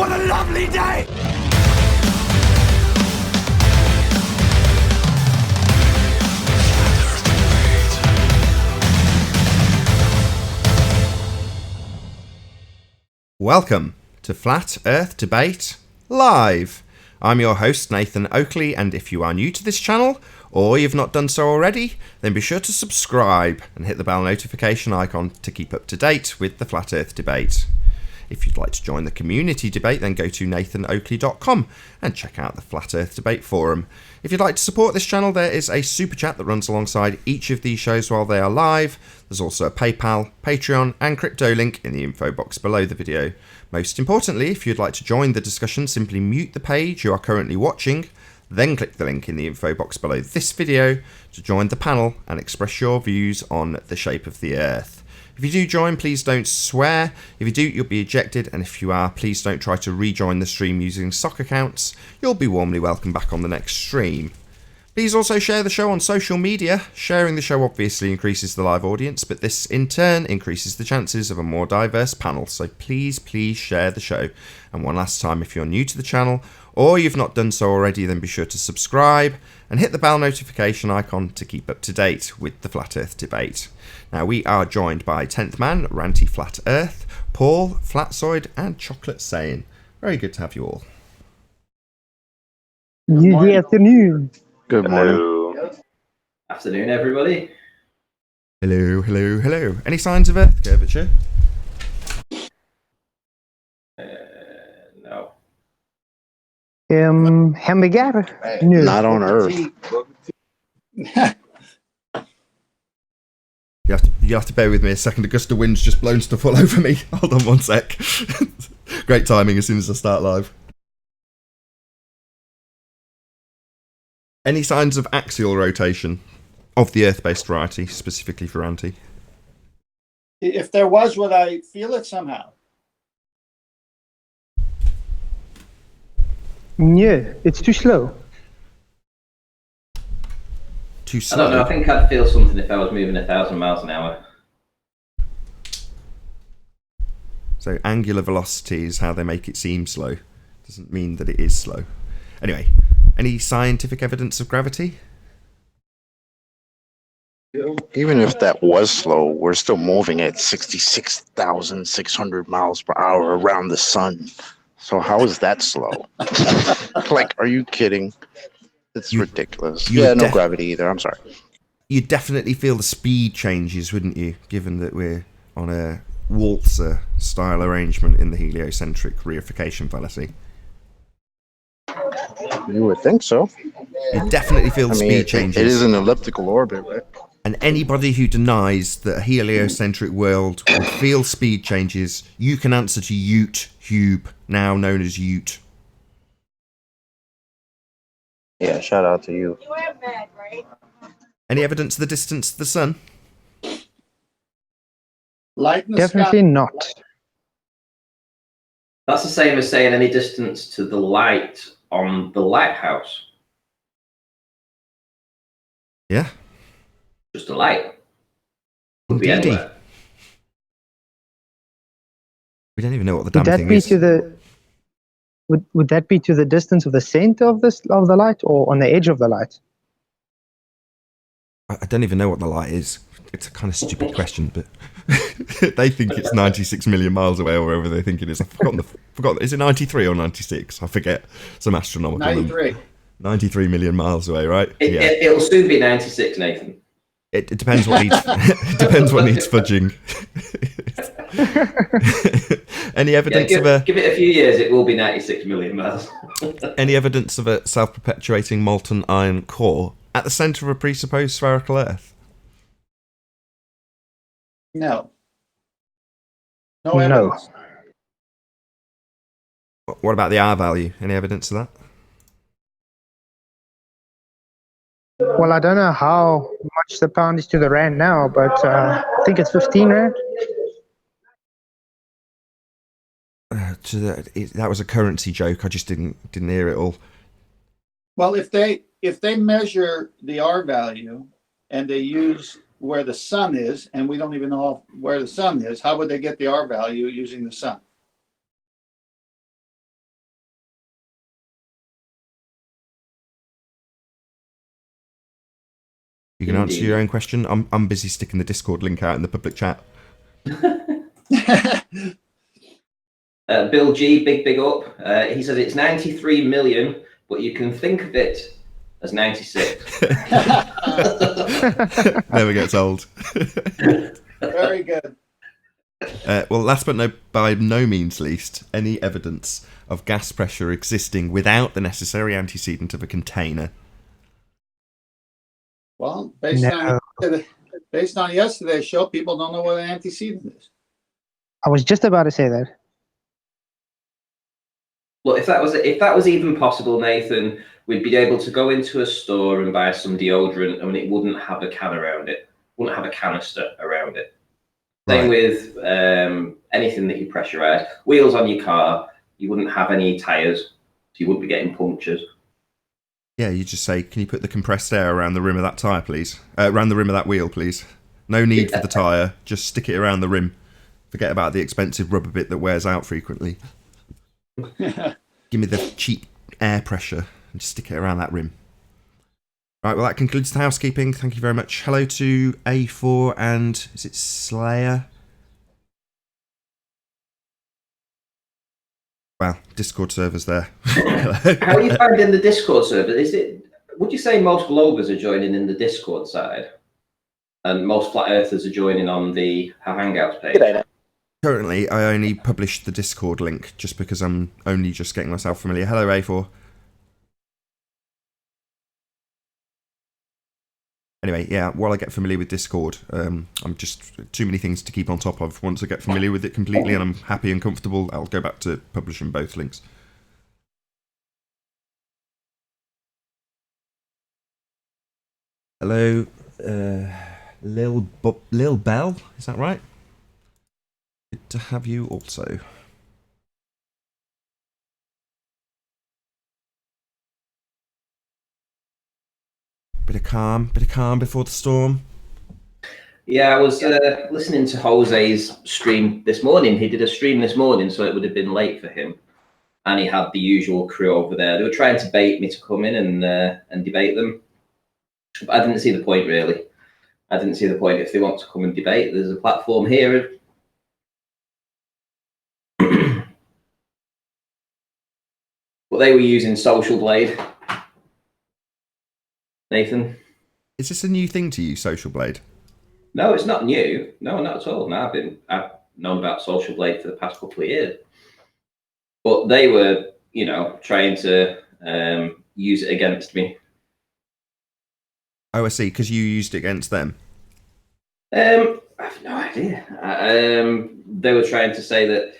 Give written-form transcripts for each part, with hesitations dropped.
What a lovely day! Welcome to Flat Earth Debate Live. I'm your host, Nathan Oakley, and if you are new to this channel, or you've not done so already, then be sure to subscribe and hit the bell notification icon to keep up to date with the Flat Earth Debate. If you'd like to join the community debate, then go to nathanoakley.com and check out the Flat Earth Debate forum. If you'd like to support this channel, there is a super chat that runs alongside each of these shows while they are live. There's also a PayPal, Patreon and crypto link in the info box below the video. Most importantly, if you'd like to join the discussion, simply mute the page you are currently watching, then click the link in the info box below this video to join the panel and express your views on the shape of the Earth. If you do join, please don't swear. If you do, you'll be ejected, and if you are, please don't try to rejoin the stream using sock accounts. You'll be warmly welcomed back on the next stream. Please also share the show on social media. Sharing the show obviously increases the live audience, but this in turn increases the chances of a more diverse panel, so please share the show. And one last time, if you're new to the channel, or you've not done so already, then be sure to subscribe and hit the bell notification icon to keep up to date with the Flat Earth Debate. Now, we are joined by 10th Man, Ranty Flat Earth, Paul, Flatzoid, and Chocolate Sane. Very good to have you all. Good afternoon. Good morning. Hello. Afternoon, everybody. Hello. Any signs of Earth curvature? No. Hamburger? No. Not on Earth. You have to bear with me a second. A gust of wind's just blown stuff all over me. Hold on one sec. Great timing as soon as I start live. Any signs of axial rotation of the Earth-based variety, specifically for Ranty? If there was, would I feel it somehow? No, it's too slow. Too I slow? don't know. I think I'd feel something if I was moving 1,000 miles an hour. So angular velocity is how they make it seem slow. Doesn't mean that it is slow. Anyway, any scientific evidence of gravity? Even if that was slow, we're still moving at 66,600 miles per hour around the sun. So how is that slow? Like, are you kidding? It's ridiculous. Yeah, no gravity either. I'm sorry. You'd definitely feel the speed changes, wouldn't you? Given that we're on a waltzer style arrangement in the heliocentric reification fallacy. You would think so. You definitely feel the speed changes. It is an elliptical orbit, right? And anybody who denies that a heliocentric world would feel speed changes, you can answer to Ute Hube, now known as Ute. Yeah, shout out to you. You are mad, right? Any evidence of the distance to the sun? Light in the Definitely sky. not. That's the same as saying any distance to the light on the lighthouse. Yeah. Just a light. Could be Indeedy. anywhere. We don't even know what the Would damn that thing be is. to the would that be to the distance of the center of the light, or on the edge of the light? I don't even know what the light is. It's a kind of stupid question, but they think it's 96 million miles away, or wherever they think it is. I've forgotten. Is it 93 or 96? I forget. Some astronomical number. 93. 93 million miles away, right? It'll soon be 96, Nathan. It depends what needs. It depends what needs fudging. Any evidence give of it a few years, it will be 96 million miles. any evidence of a self-perpetuating molten iron core at the centre of a presupposed spherical Earth? No. No No. evidence. What about the R value? Any evidence of that? Well, I don't know how much the pound is to the rand now, but I think it's 15 rand. That was a currency joke. I just didn't hear it all. Well, if they measure the R value and they use where the sun is, and we don't even know where the sun is, how would they get the R value using the sun? You can answer your own question. I'm busy sticking the Discord link out in the public chat. Bill G, big up. He says it's 93 million, but you can think of it as 96. Never gets old. Very good. Well, last but by no means least, any evidence of gas pressure existing without the necessary antecedent of a container? Well, based on yesterday's show, people don't know what an antecedent is. I was just about to say that. Well, if that was even possible, Nathan, we'd be able to go into a store and buy some deodorant, and it wouldn't have a can around it. Wouldn't have a canister around it. Same with anything that you pressurize. Wheels on your car, you wouldn't have any tires, so you wouldn't be getting punctures. Yeah, you just say, can you put the compressed air around the rim of that tyre, please? Around the rim of that wheel, please. No need for the tyre, just stick it around the rim. Forget about the expensive rubber bit that wears out frequently. Give me the cheap air pressure and just stick it around that rim. Right, well, that concludes the housekeeping. Thank you very much. Hello to A4 and, is it Slayer? Well, Discord server's there. How are you finding the Discord server? Would you say most Globers are joining in the Discord side? And most Flat Earthers are joining on the Hangouts page? Currently, I only published the Discord link just because I'm only just getting myself familiar. Hello, A4. Anyway, yeah, while I get familiar with Discord, I'm just too many things to keep on top of. Once I get familiar with it completely and I'm happy and comfortable, I'll go back to publishing both links. Hello, Lil Bell, is that right? Good to have you also. Bit of calm before the storm. Yeah, I was listening to Jose's stream this morning. He did a stream this morning, so it would have been late for him. And he had the usual crew over there. They were trying to bait me to come in and debate them. But I didn't see the point, really. I didn't see the point. If they want to come and debate, there's a platform here. But they were using Social Blade. Nathan? Is this a new thing to you, Social Blade? No, it's not new. No, not at all. No, I've known about Social Blade for the past couple of years. But they were, trying to use it against me. Oh, I see, because you used it against them. I have no idea. They were trying to say that,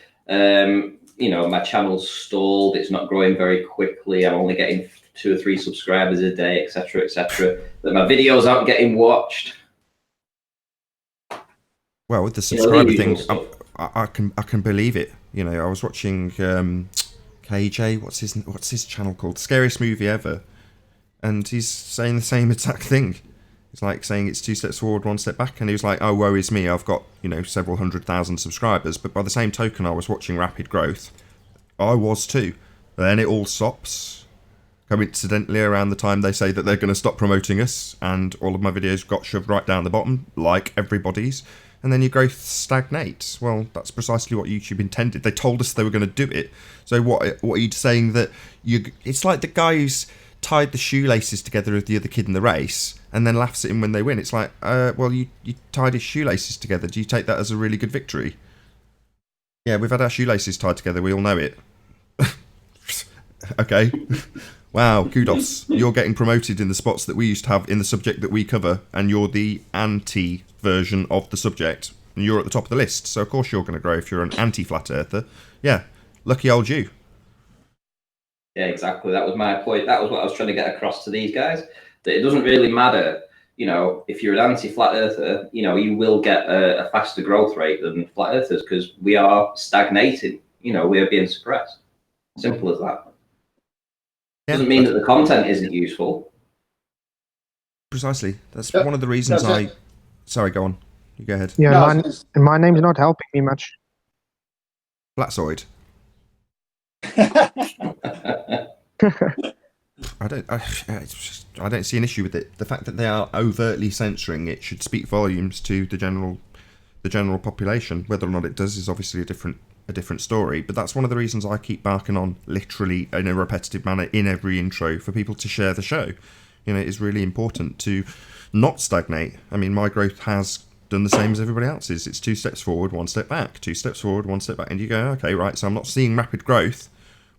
my channel's stalled. It's not growing very quickly. I'm only getting 2 or 3 subscribers a day, etc., etc. That my videos aren't getting watched. Well, with the subscriber thing, I can believe it. I was watching KJ. What's his channel called? Scariest Movie Ever, and he's saying the same exact thing. It's like saying it's 2 steps forward, 1 step back, and he was like, "Oh, woe is me! I've got several 100,000 subscribers." But by the same token, I was watching rapid growth. I was too. Then it all stops. Coincidentally, around the time they say that they're going to stop promoting us, and all of my videos got shoved right down the bottom, like everybody's, and then your growth stagnates. Well, that's precisely what YouTube intended. They told us they were going to do it. So what are you saying that it's like the guy who's tied the shoelaces together of the other kid in the race and then laughs at him when they win. It's like, well, you tied his shoelaces together. Do you take that as a really good victory? Yeah, we've had our shoelaces tied together. We all know it. Okay. Wow, kudos. You're getting promoted in the spots that we used to have in the subject that we cover, and you're the anti-version of the subject, and you're at the top of the list, so of course you're going to grow if you're an anti-flat earther. Yeah, lucky old you. Yeah, exactly. That was my point. That was what I was trying to get across to these guys, that it doesn't really matter, if you're an anti-flat earther, you will get a faster growth rate than flat earthers, because we are stagnating, we are being suppressed. Simple as that. Doesn't mean that the content isn't useful. Precisely. That's one of the reasons Sorry, go on. You go ahead. Yeah, my name's not helping me much. Flatzoid. I don't see an issue with it. The fact that they are overtly censoring it should speak volumes to the general population. Whether or not it does is obviously a different story. But that's one of the reasons I keep barking on, literally in a repetitive manner in every intro, for people to share the show. You know, it is really important to not stagnate. I mean, my growth has done the same as everybody else's. It's 2 steps forward, 1 step back, 2 steps forward, 1 step back, and you go, okay, right, so I'm not seeing rapid growth.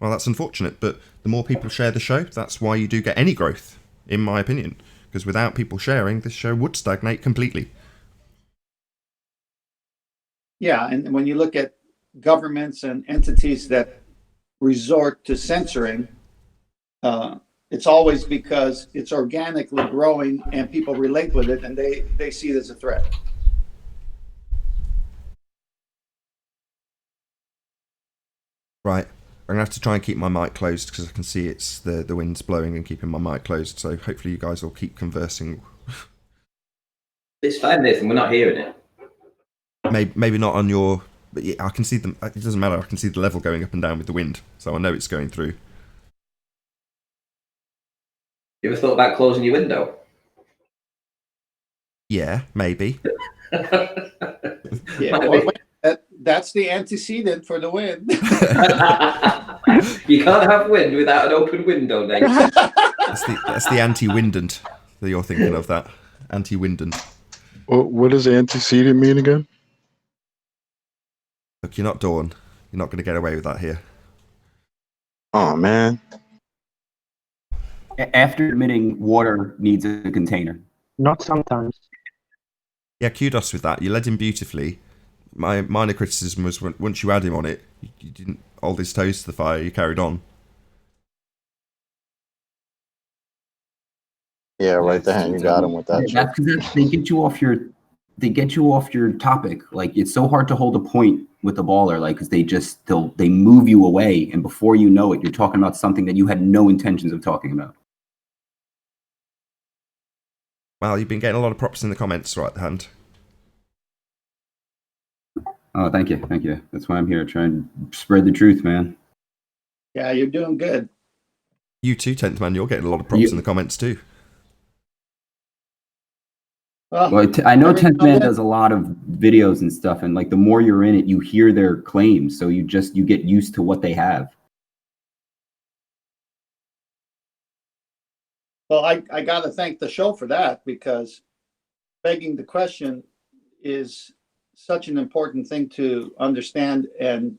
Well, that's unfortunate, but the more people share the show, that's why you do get any growth, in my opinion. Because without people sharing, this show would stagnate completely. Yeah, and when you look at governments and entities that resort to censoring, it's always because it's organically growing and people relate with it and they see it as a threat. Right. I'm going to have to try and keep my mic closed because I can see it's the wind's blowing and keeping my mic closed. So hopefully you guys will keep conversing. It's fine, Nathan. We're not hearing it. Maybe not on your... But yeah, I can see them. It doesn't matter. I can see the level going up and down with the wind. So I know it's going through. You ever thought about closing your window? Yeah, maybe. Yeah, well, that's the antecedent for the wind. You can't have wind without an open window, Nate. That's the anti-windant that you're thinking of, that. Anti-windant. What does antecedent mean again? Look, you're not Dawn. You're not going to get away with that here. Oh, man. After admitting water needs a container. Not sometimes. Yeah, kudos with that. You led him beautifully. My minor criticism was once you had him on it, you didn't hold his toes to the fire. You carried on. Yeah, right there. You got him with that. That's because they get you off your topic. Like, it's so hard to hold a point with the baller, like, because they move you away, and before you know it, you're talking about something that you had no intentions of talking about. Well, you've been getting a lot of props in the comments, right, Hand? Oh, thank you. That's why I'm here, trying to spread the truth, man. Yeah, you're doing good. You too, 10th Man. You're getting a lot of props in the comments too. Well, I know 10th Man does a lot of videos and stuff, and like the more you're in it, you hear their claims, so you get used to what they have. Well, I got to thank the show for that, because begging the question is such an important thing to understand and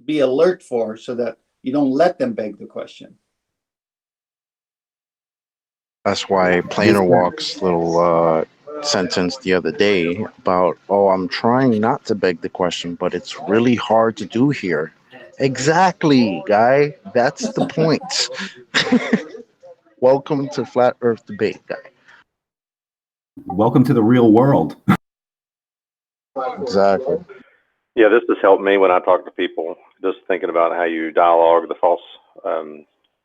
be alert for, so that you don't let them beg the question. That's why Plainer Walk's little sentence the other day about, I'm trying not to beg the question, but it's really hard to do here. Exactly, guy. That's the point. Welcome to Flat Earth Debate, guy. Welcome to the real world. Exactly. Yeah, this has helped me when I talk to people, just thinking about how you dialogue the false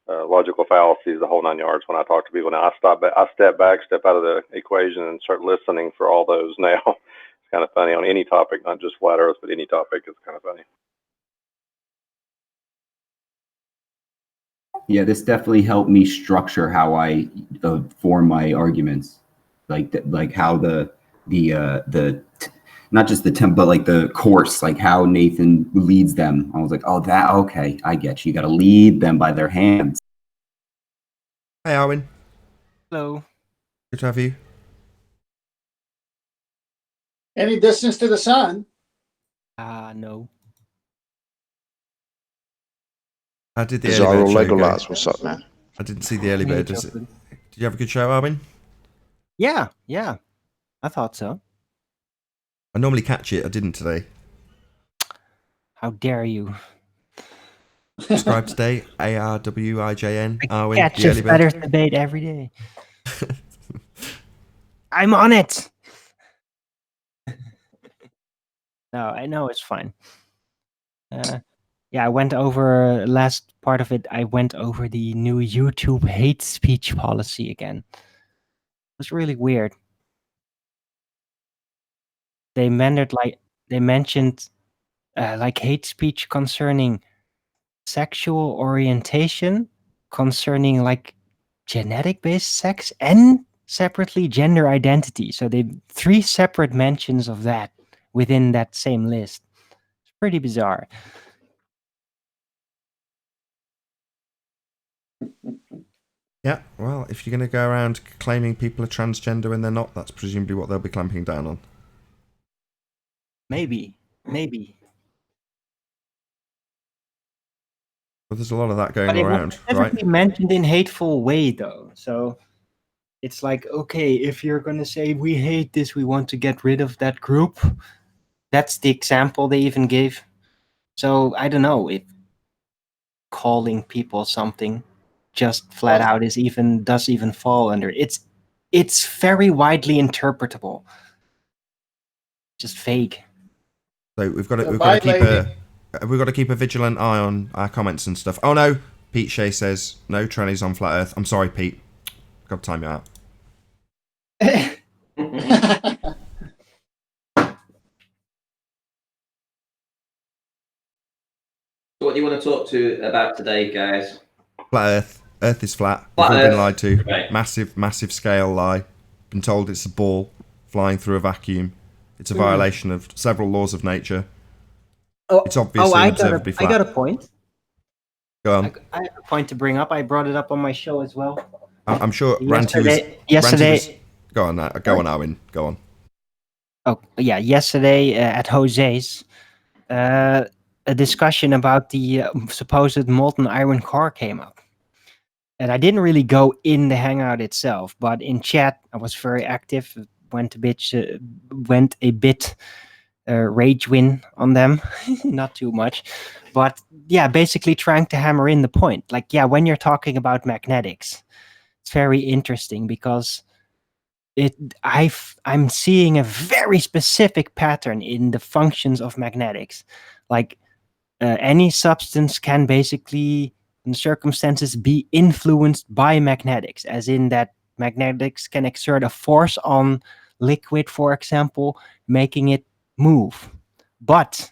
logical fallacies, the whole 9 yards when I talk to people. Now I step back, step out of the equation and start listening for all those now. It's kind of funny on any topic, not just flat earth, but any topic. It's kind of funny. Yeah, this definitely helped me structure how I form my arguments, like how the not just the temp, but like the course, like how Nathan leads them. I was like, okay, I get you. You got to lead them by their hands. Hey, Arwin. Hello. Good to have you. Any distance to the sun? No. How did the Bizarro early bird show Legolas, go? what's up, man? I didn't see the early bird. Did you have a good show, Arwin? Yeah. I thought so. I normally catch it. I didn't today. How dare you? Subscribe today. ARWIJN. Arwin. Catch The early a bird. better debate every day. I'm on it. No, I know it's fine. Yeah, I went over last part of it. I went over the new YouTube hate speech policy again. It was really weird. They mentioned like hate speech concerning sexual orientation, concerning like genetic-based sex and separately gender identity. So they 3 separate mentions of that within that same list. It's pretty bizarre. Yeah, well, if you're going to go around claiming people are transgender when they're not, that's presumably what they'll be clamping down on. Maybe. But there's a lot of that going But it around, was specifically mentioned in hateful way, though. So it's like, okay, if you're going to say we hate this, we want to get rid of that group. That's the example they even gave. So I don't know if calling people something just flat out does even fall under it's very widely interpretable. Just vague. So we've got to keep a vigilant eye on our comments and stuff. Oh no, Pete Shea says no trannies on flat Earth. I'm sorry, Pete. Got to time you out. So what do you want to talk about today, guys? Flat Earth. Earth is flat. We've all been lied to. Right. Massive scale lie. Been told it's a ball flying through a vacuum. It's a violation of several laws of nature. It's obviously observably flat. I got a point. Go on. I have a point to bring up. I brought it up on my show as well. I'm sure Yesterday. Go on, Arwin. Go on. Oh yeah, yesterday at Jose's, a discussion about the supposed molten iron core came up. And I didn't really go in the hangout itself, but in chat I was very active. Went a bit rage win on them, not too much, but yeah, basically trying to hammer in the point. Like, yeah, when you're talking about magnetics, it's very interesting because I'm seeing a very specific pattern in the functions of magnetics. Like any substance can basically, in circumstances, be influenced by magnetics, as in that magnetics can exert a force on liquid, for example, making it move. But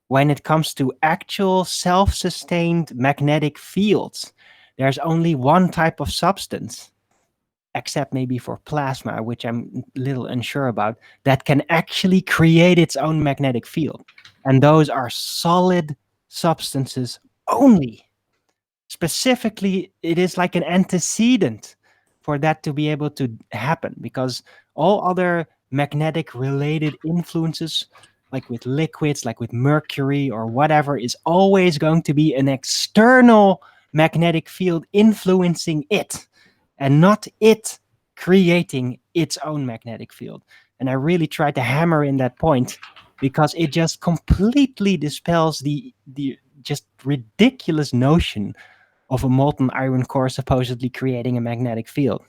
when it comes to actual self-sustained magnetic fields, there's only one type of substance, except maybe for plasma, which I'm a little unsure about, that can actually create its own magnetic field. And those are solid substances only. Specifically, it is like an antecedent for that to be able to happen, because all other magnetic related influences, like with liquids, like with mercury or whatever, is always going to be an external magnetic field influencing it, and not it creating its own magnetic field. And I really tried to hammer in that point because it just completely dispels the just ridiculous notion of a molten iron core supposedly creating a magnetic field.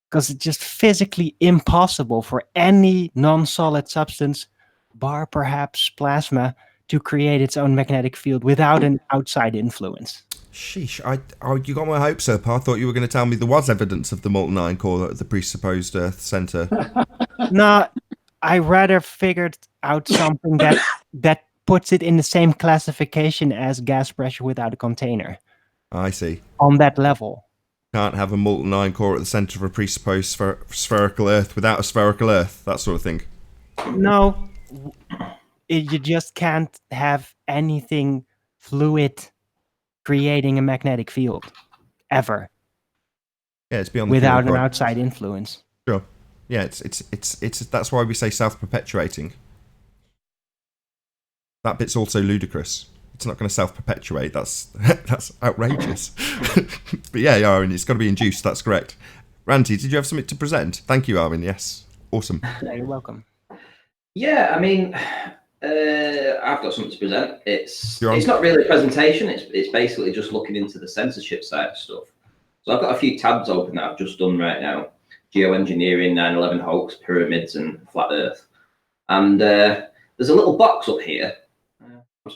Because it's just physically impossible for any non-solid substance, bar perhaps plasma, to create its own magnetic field without an outside influence. Sheesh, you got my hopes up. I thought you were going to tell me there was evidence of the molten iron core at the presupposed Earth center. No, I rather figured out something that puts it in the same classification as gas pressure without a container. I see. On that level. Can't have a molten iron core at the center of a presupposed spherical Earth without a spherical Earth, that sort of thing. No, you just can't have anything fluid creating a magnetic field ever. Yeah, it's beyond without an outside influence. Sure. Yeah, it's that's why we say self-perpetuating. That bit's also ludicrous. It's not going to self-perpetuate. That's outrageous. But yeah, Arwin, it's got to be induced. That's correct. Randy, did you have something to present? Thank you, Arwin. Yes, awesome. You're welcome. Yeah, I mean, I've got something to present. It's not really a presentation. It's basically just looking into the censorship side of stuff. So I've got a few tabs open that I've just done right now: geoengineering, 9/11 hoax, pyramids, and flat Earth. And there's a little box up here.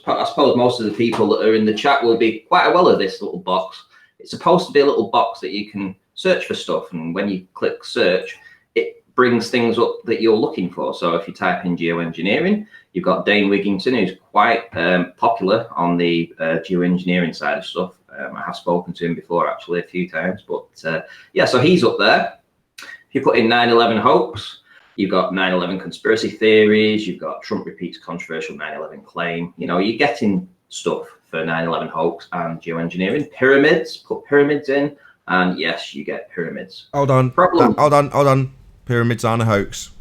I suppose most of the people that are in the chat will be quite aware of this little box. It's supposed to be a little box that you can search for stuff, and when you click search, it brings things up that you're looking for. So if you type in geoengineering, you've got Dane Wigington, who's quite popular on the geoengineering side of stuff. I have spoken to him before, actually, a few times. But yeah, so he's up there. If you put in 9/11 hoax, you've got 9/11 conspiracy theories, you've got Trump repeats controversial 9/11 claim. You know, you're getting stuff for 9/11 hoax and geoengineering. Pyramids, put pyramids in, and yes, you get pyramids. Hold on. Problem. Hold on. Pyramids aren't a hoax.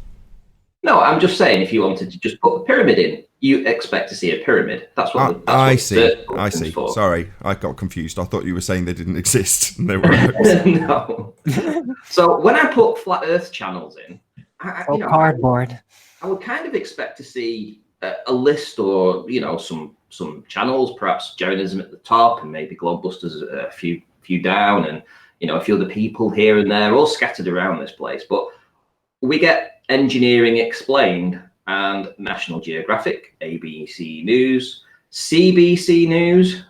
No, I'm just saying, if you wanted to just put a pyramid in, you expect to see a pyramid. That's what. I see. For. Sorry, I got confused. I thought you were saying they didn't exist. And they were a hoax. No. So when I put flat Earth channels in, cardboard. I would kind of expect to see a list, or some channels, perhaps Journalism at the top, and maybe Globebusters a few down, and a few other people here and there, all scattered around this place. But we get Engineering Explained and National Geographic, ABC News, CBC News,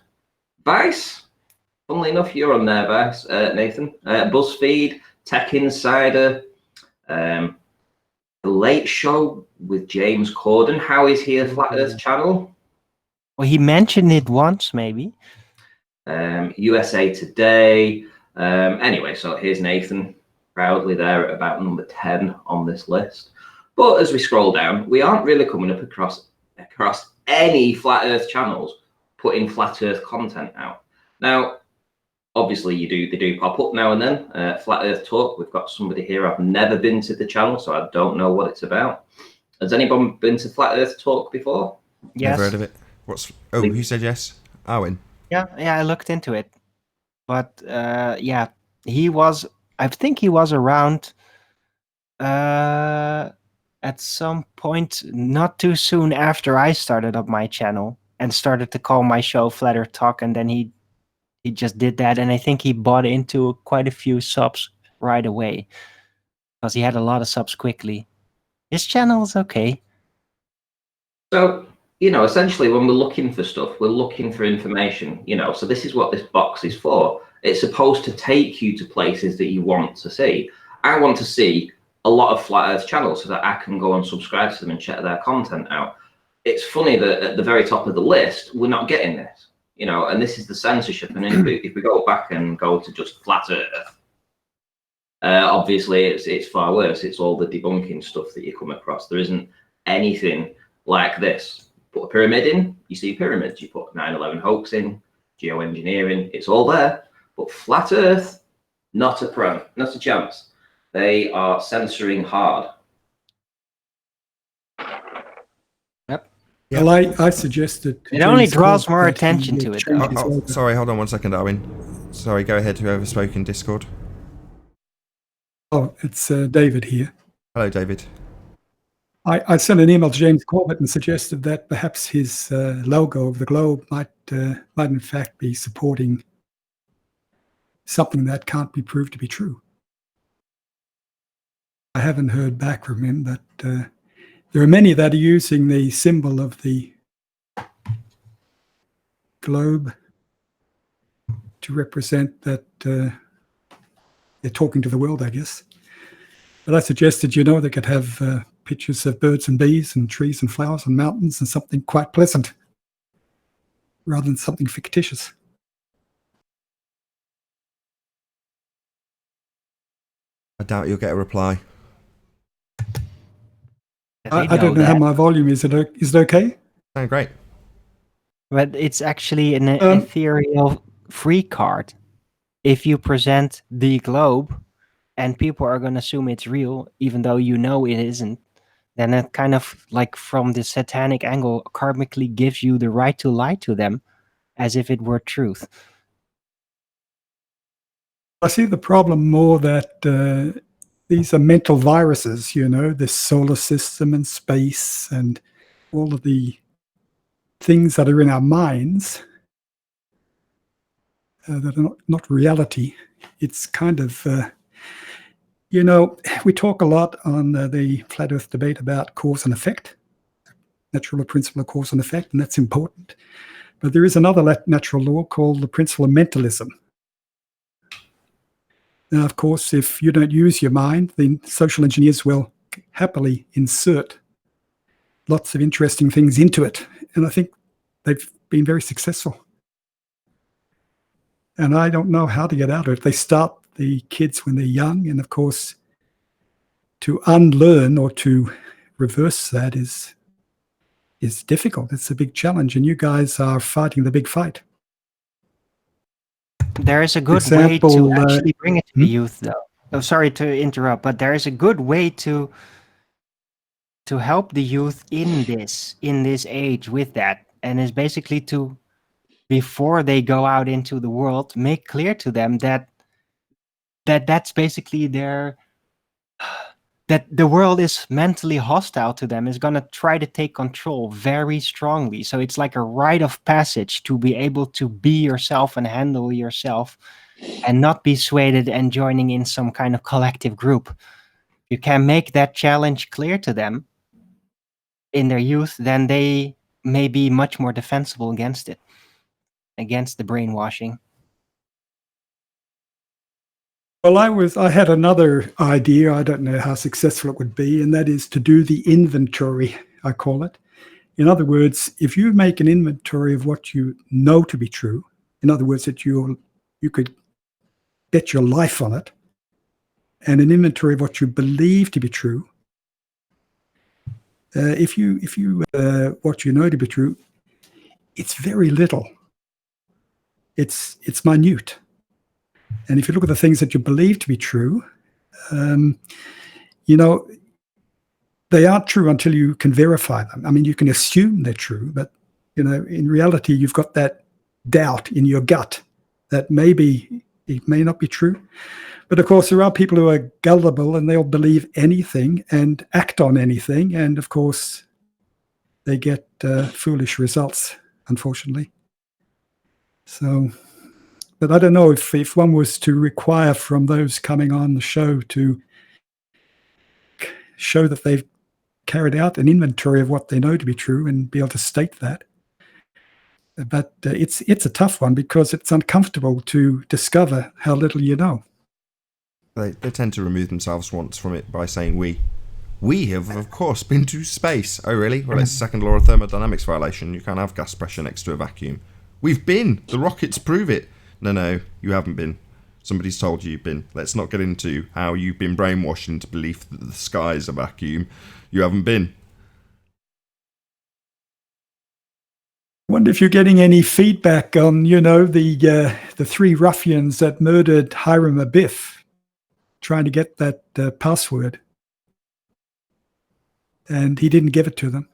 Vice. Funnily enough, you're on there, Vice, Nathan. BuzzFeed, Tech Insider, The Late Show with James Corden. How is he a Flat Earth channel? Well, he mentioned it once, maybe. USA Today. Anyway, so here's Nathan, proudly there at about number 10 on this list. But as we scroll down, we aren't really coming up across any Flat Earth channels putting Flat Earth content out. Now, obviously, they do pop up now and then. Flat Earth Talk, we've got somebody here. I've never been to the channel, so I don't know what it's about. Has anyone been to Flat Earth Talk before? Yes. Never heard of it. Who said yes? Owen. Yeah, I looked into it. But yeah, I think he was around at some point not too soon after I started up my channel and started to call my show Flat Earth Talk, and then he just did that, and I think he bought into quite a few subs right away because he had a lot of subs quickly. His channel is okay. So, essentially when we're looking for stuff, we're looking for information, so this is what this box is for. It's supposed to take you to places that you want to see. I want to see a lot of Flat Earth channels so that I can go and subscribe to them and check their content out. It's funny that at the very top of the list, we're not getting this, and this is the censorship. And if we go back and go to just Flat Earth, obviously it's far worse. It's all the debunking stuff that you come across. There isn't anything like this. Put a pyramid in, you see pyramids. You put 9/11 hoax in, geoengineering, it's all there. But Flat Earth, not a chance. They are censoring hard. Yep. Well, I suggested... It only draws more attention to it. Sorry, hold on one second, Owen. Sorry, go ahead, whoever spoke in Discord. Oh, it's David here. Hello, David. I sent an email to James Corbett and suggested that perhaps his logo of the globe might in fact be supporting something that can't be proved to be true. I haven't heard back from him, but there are many that are using the symbol of the globe to represent that they're talking to the world, I guess. But I suggested, they could have pictures of birds and bees and trees and flowers and mountains and something quite pleasant rather than something fictitious. I doubt you'll get a reply. I don't know how my volume is. Is it okay? Sound great. But it's actually an ethereal free card. If you present the globe and people are going to assume it's real, even though it isn't, then it kind of, like from the satanic angle, karmically gives you the right to lie to them as if it were truth. I see the problem more that these are mental viruses, the solar system and space and all of the things that are in our minds that are not reality. It's kind of, we talk a lot on the Flat Earth debate about cause and effect, natural principle of cause and effect, and that's important. But there is another natural law called the principle of mentalism. Now, of course, if you don't use your mind, then social engineers will happily insert lots of interesting things into it. And I think they've been very successful. And I don't know how to get out of it. They start the kids when they're young, and of course, to unlearn or to reverse that is difficult. It's a big challenge, and you guys are fighting the big fight. There is a good way to actually bring it to the youth, though. Oh, sorry to interrupt, but there is a good way to help the youth in this age with that, and is basically to, before they go out into the world, make clear to them that's basically that the world is mentally hostile to them, is going to try to take control very strongly. So it's like a rite of passage to be able to be yourself and handle yourself and not be swayed and joining in some kind of collective group. You can make that challenge clear to them in their youth, then they may be much more defensible against it, against the brainwashing. Well, I had another idea. I don't know how successful it would be, and that is to do the inventory, I call it. In other words, if you make an inventory of what you know to be true, in other words, that you could bet your life on it, and an inventory of what you believe to be true, if you what you know to be true, it's very little. It's minute. And if you look at the things that you believe to be true, they aren't true until you can verify them. I mean, you can assume they're true, but, in reality, you've got that doubt in your gut that maybe it may not be true. But, of course, there are people who are gullible and they'll believe anything and act on anything. And, of course, they get foolish results, unfortunately. So... But I don't know if one was to require from those coming on the show to show that they've carried out an inventory of what they know to be true and be able to state that. But it's a tough one because it's uncomfortable to discover how little you know. They tend to remove themselves once from it by saying we. We have, of course, been to space. Oh, really? Well, it's second law of thermodynamics violation. You can't have gas pressure next to a vacuum. We've been. The rockets prove it. No, you haven't been. Somebody's told you you've been. Let's not get into how you've been brainwashed into belief that the sky is a vacuum. You haven't been. I wonder if you're getting any feedback on, the three ruffians that murdered Hiram Abiff, trying to get that password. And he didn't give it to them.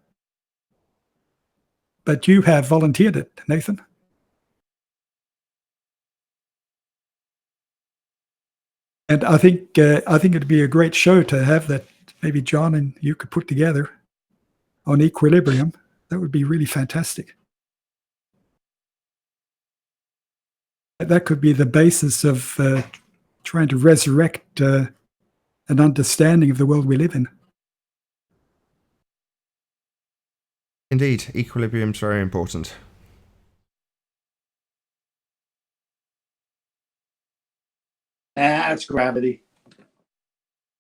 But you have volunteered it, Nathan. And I think it'd be a great show to have that. Maybe John and you could put together on Equilibrium. That would be really fantastic. That could be the basis of trying to resurrect an understanding of the world we live in. Indeed, equilibrium's very important. That's gravity.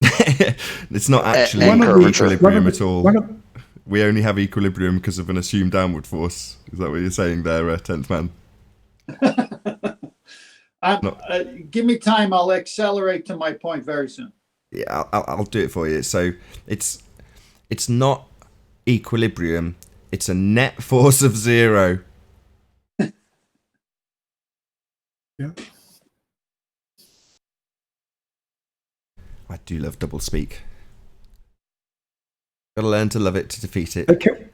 It's not actually equilibrium at all. We only have equilibrium because of an assumed downward force. Is that what you're saying there, 10th man? Give me time. I'll accelerate to my point very soon. Yeah, I'll do it for you. So it's not equilibrium. It's a net force of 0. Yeah. I do love doublespeak. Gotta learn to love it to defeat it. Okay.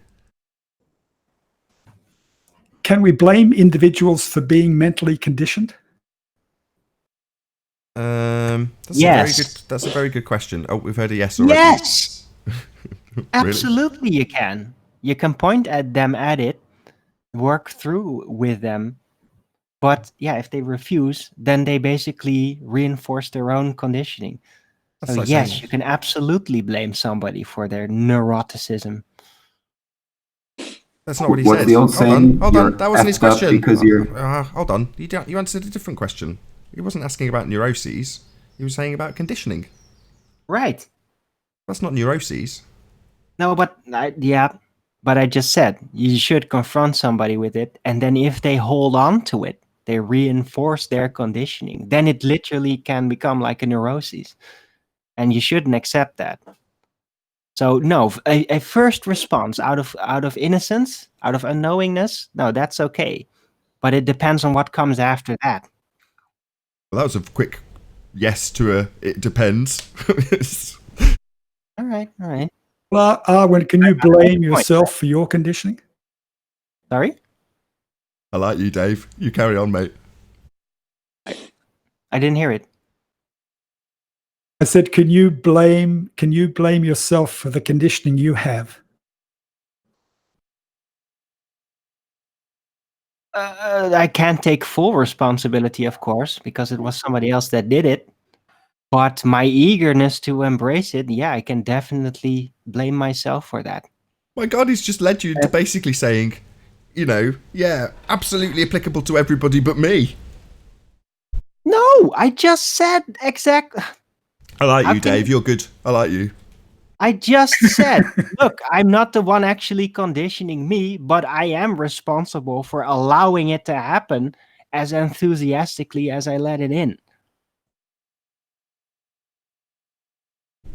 Can we blame individuals for being mentally conditioned? That's a very good question. Oh, we've heard a yes already. Yes! Really? Absolutely you can. You can point at them at it, work through with them. But yeah, if they refuse, then they basically reinforce their own conditioning. That's So like yes, saying- you can absolutely blame somebody for their neuroticism. That's not what he What's said. the old saying? Hold on. That wasn't his Effed up question. because you're... Hold on. You answered a different question. He wasn't asking about neuroses. He was saying about conditioning. Right. That's not neuroses. No, but I just said you should confront somebody with it, and then if they hold on to it, They reinforce their conditioning. Then it literally can become like a neurosis. And you shouldn't accept that. So no, a first response out of innocence, out of unknowingness, no, that's okay. But it depends on what comes after that. Well, that was a quick yes to a it depends. All right. Well, Arwen, can you blame yourself for your conditioning? Sorry? I like you, Dave. You carry on, mate. I didn't hear it. I said, can you blame yourself for the conditioning you have? I can't take full responsibility, of course, because it was somebody else that did it. But my eagerness to embrace it, yeah, I can definitely blame myself for that. My God, he's just led you into basically saying, yeah, absolutely applicable to everybody but me. No, I just said exact. I like you, Dave. You're good. I like you. I just said, look, I'm not the one actually conditioning me, but I am responsible for allowing it to happen as enthusiastically as I let it in.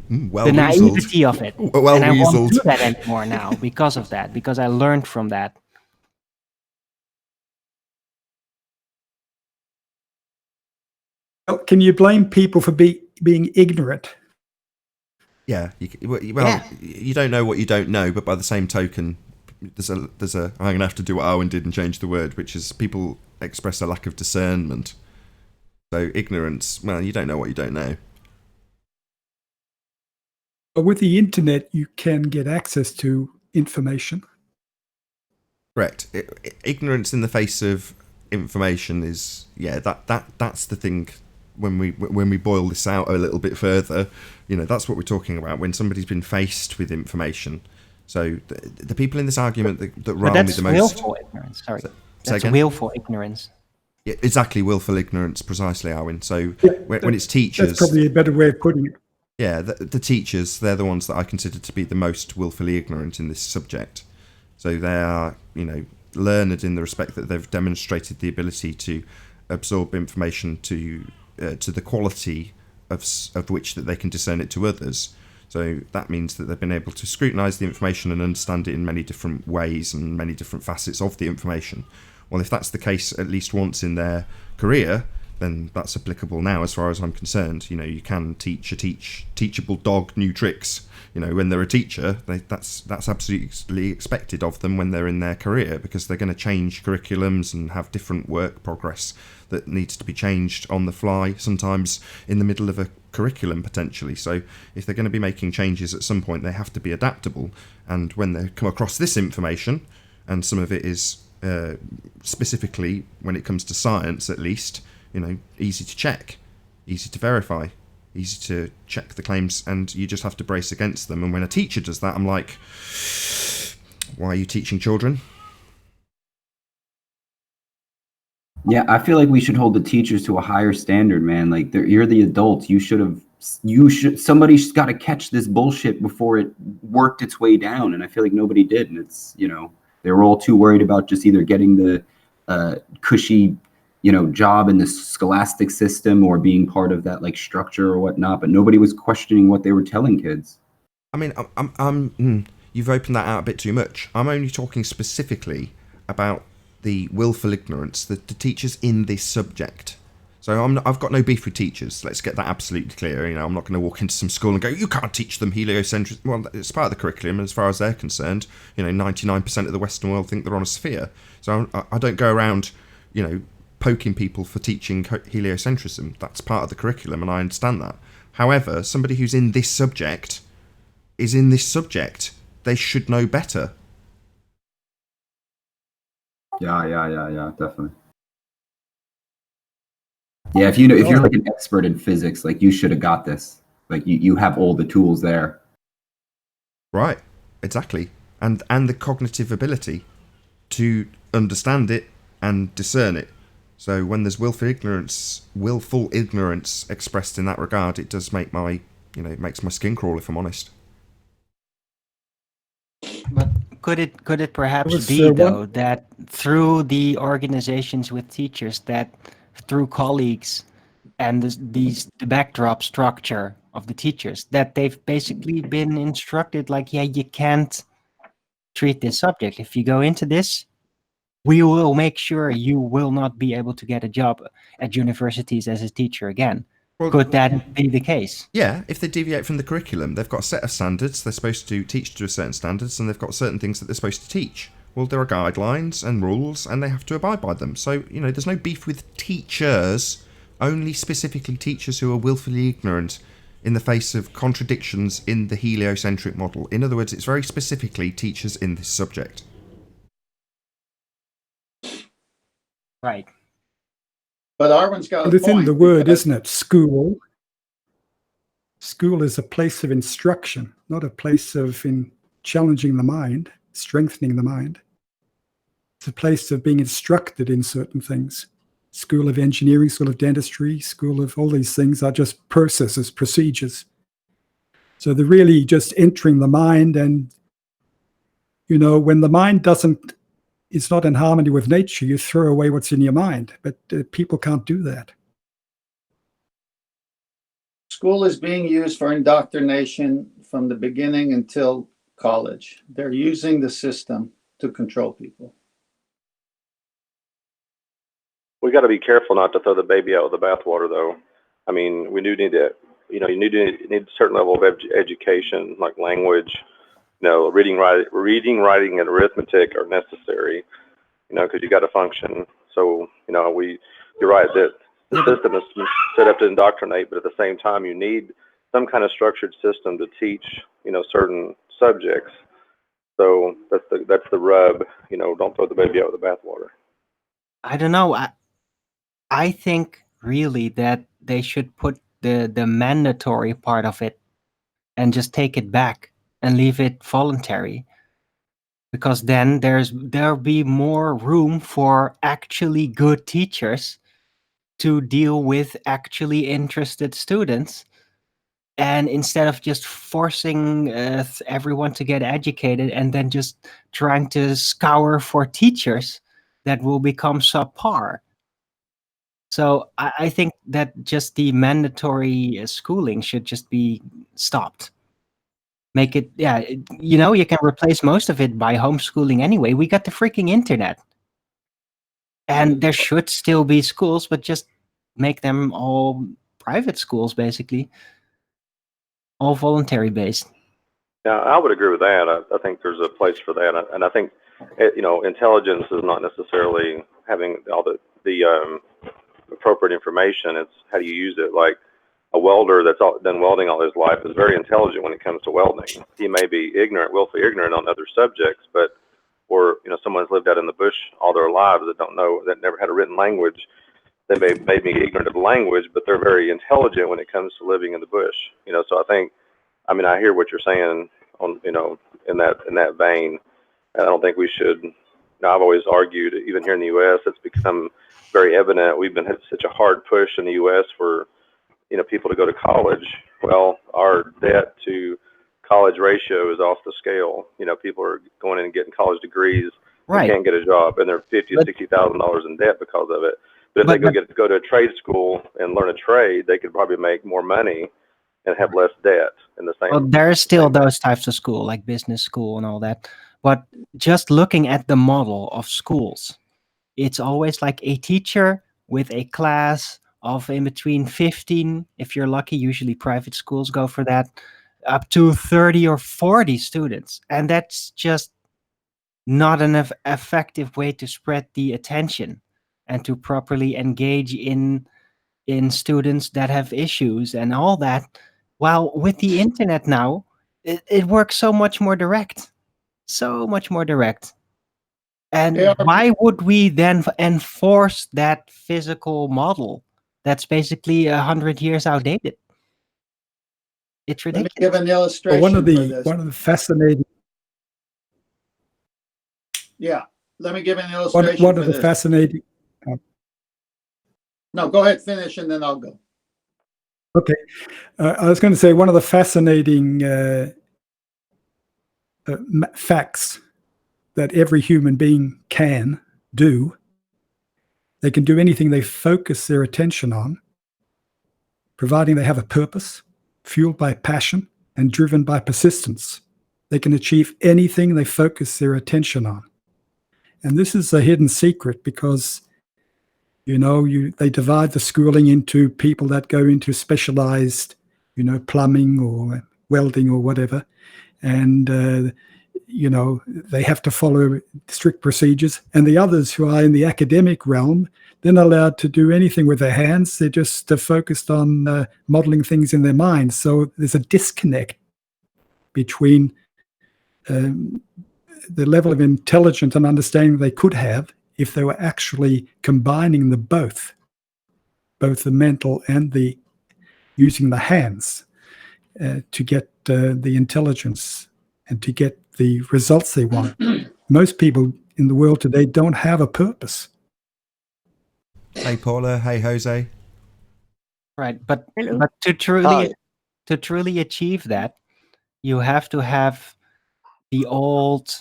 Well, the naivety of it. Well, and I weaseled. won't do that anymore now because of that, because I learned from that. Can you blame people for being ignorant? Yeah, you don't know what you don't know, but by the same token, there's a I'm going to have to do what Arwen did and change the word, which is people express a lack of discernment. So ignorance, well, you don't know what you don't know. But with the internet, you can get access to information. Correct. Ignorance in the face of information is, that's the thing. When we boil this out a little bit further, that's what we're talking about. When somebody's been faced with information. So the people in this argument that rile me the most. That's willful ignorance. Sorry, that's willful ignorance. Yeah, exactly, willful ignorance, precisely, Arwen. So when it's teachers, that's probably a better way of putting it. Yeah, the teachers, they're the ones that I consider to be the most willfully ignorant in this subject. So they are, learned in the respect that they've demonstrated the ability to absorb information to the quality of which that they can discern it to others. So that means that they've been able to scrutinise the information and understand it in many different ways and many different facets of the information. Well, if that's the case at least once in their career, then that's applicable now as far as I'm concerned. You can teach a teachable dog new tricks. When they're a teacher, that's absolutely expected of them when they're in their career, because they're going to change curriculums and have different work progress that needs to be changed on the fly, sometimes in the middle of a curriculum potentially. So if they're going to be making changes at some point, they have to be adaptable. And when they come across this information, and some of it is specifically when it comes to science at least, easy to check, easy to verify, easy to check the claims, and you just have to brace against them. And when a teacher does that, I'm like, why are you teaching children? Yeah, I feel like we should hold the teachers to a higher standard, man. Like, you're the adults. Somebody's got to catch this bullshit before it worked its way down. And I feel like nobody did. And it's, they were all too worried about just either getting the cushy, job in the scholastic system or being part of that like structure or whatnot. But nobody was questioning what they were telling kids. I mean, you've opened that out a bit too much. I'm only talking specifically about the willful ignorance, the teachers in this subject. So I've got no beef with teachers. Let's get that absolutely clear. I'm not going to walk into some school and go, you can't teach them heliocentrism. Well, it's part of the curriculum as far as they're concerned. 99% of the Western world think they're on a sphere. So I don't go around, poking people for teaching heliocentrism. That's part of the curriculum, and I understand that. However, somebody who's in this subject is in this subject. They should know better. Yeah, definitely. Yeah, if you're like an expert in physics, like you should have got this. Like you have all the tools there. Right, exactly. And the cognitive ability to understand it and discern it. So when there's willful ignorance expressed in that regard, it does make it makes my skin crawl, if I'm honest. But could it perhaps be though that through the organizations with teachers, that through colleagues and the backdrop structure of the teachers, that they've basically been instructed like, yeah, you can't treat this subject. If you go into this, we will make sure you will not be able to get a job at universities as a teacher again. Well, could that be the case? Yeah, if they deviate from the curriculum, they've got a set of standards. They're supposed to teach to a certain standards, and they've got certain things that they're supposed to teach. Well, there are guidelines and rules, and they have to abide by them. So, there's no beef with teachers, only specifically teachers who are willfully ignorant in the face of contradictions in the heliocentric model. In other words, it's very specifically teachers in this subject. Right. But Arwen's got Well, a it's in point. the word, because- isn't it? School. School is a place of instruction, not a place of challenging the mind, strengthening the mind. It's a place of being instructed in certain things. School of engineering, school of dentistry, school of all these things are just processes, procedures. So they're really just entering the mind, and, when the mind it's not in harmony with nature, you throw away what's in your mind. But people can't do that. School is being used for indoctrination from the beginning until college. They're using the system to control people. We got to be careful not to throw the baby out with the bathwater, though. I mean, we do need to, you need a certain level of education, like language. Reading, writing, and arithmetic are necessary. Because you got to function. So, you're right that the system is set up to indoctrinate, but at the same time, you need some kind of structured system to teach, certain subjects. So that's the rub. Don't throw the baby out with the bathwater. I don't know. I think really that they should put the mandatory part of it and just take it back and leave it voluntary, because then there'll be more room for actually good teachers to deal with actually interested students. And instead of just forcing everyone to get educated and then just trying to scour for teachers that will become subpar. So I think that just the mandatory schooling should just be stopped. Make it, you can replace most of it by homeschooling anyway. We got the freaking internet. And there should still be schools, but just make them all private schools, basically. All voluntary based. Yeah, I would agree with that. I think there's a place for that. And I think, intelligence is not necessarily having all the appropriate information. It's how do you use it. Like a welder that's done welding all his life is very intelligent when it comes to welding. He may be willfully ignorant on other subjects, or someone's lived out in the bush all their lives that never had a written language. They may be ignorant of the language, but they're very intelligent when it comes to living in the bush. So I think, I hear what you're saying on, in that vein. And I don't think we should. I've always argued, even here in the U.S., it's become very evident. We've been had such a hard push in the U.S. for people to go to college. Well, our debt to college ratio is off the scale. People are going in and getting college degrees, Right. Can't get a job, and they're $50,000-$60,000 in debt because of it. But if they go to a trade school and learn a trade, they could probably make more money and have less debt in the same. Well, there are still those types of school, like business school and all that. But just looking at the model of schools, it's always like a teacher with a class of in between 15, if you're lucky, usually private schools go for that, up to 30 or 40 students. And that's just not an effective way to spread the attention and to properly engage in students that have issues and all that. While with the internet now, it works so much more direct. So much more direct. And why would we then enforce that physical model that's basically 100 years outdated? It's ridiculous. Let me give an illustration Well, for this. one of the fascinating Yeah, let me give an illustration one for of the this. fascinating. No, go ahead, finish, and then I'll go. Okay, I was going to say one of the fascinating facts that every human being can do. They can do anything they focus their attention on, providing they have a purpose, fueled by passion and driven by persistence. They can achieve anything they focus their attention on. And this is a hidden secret because, they divide the schooling into people that go into specialized, plumbing or welding or whatever. And, they have to follow strict procedures. And the others who are in the academic realm, they're not allowed to do anything with their hands. They're just focused on modeling things in their minds. So there's a disconnect between the level of intelligence and understanding they could have if they were actually combining both the mental and the using the hands to get the intelligence and to get the results they want. Most people in the world today don't have a purpose. Hey Paula, hey Jose. Right, but Hello. but to truly achieve that, you have to have the old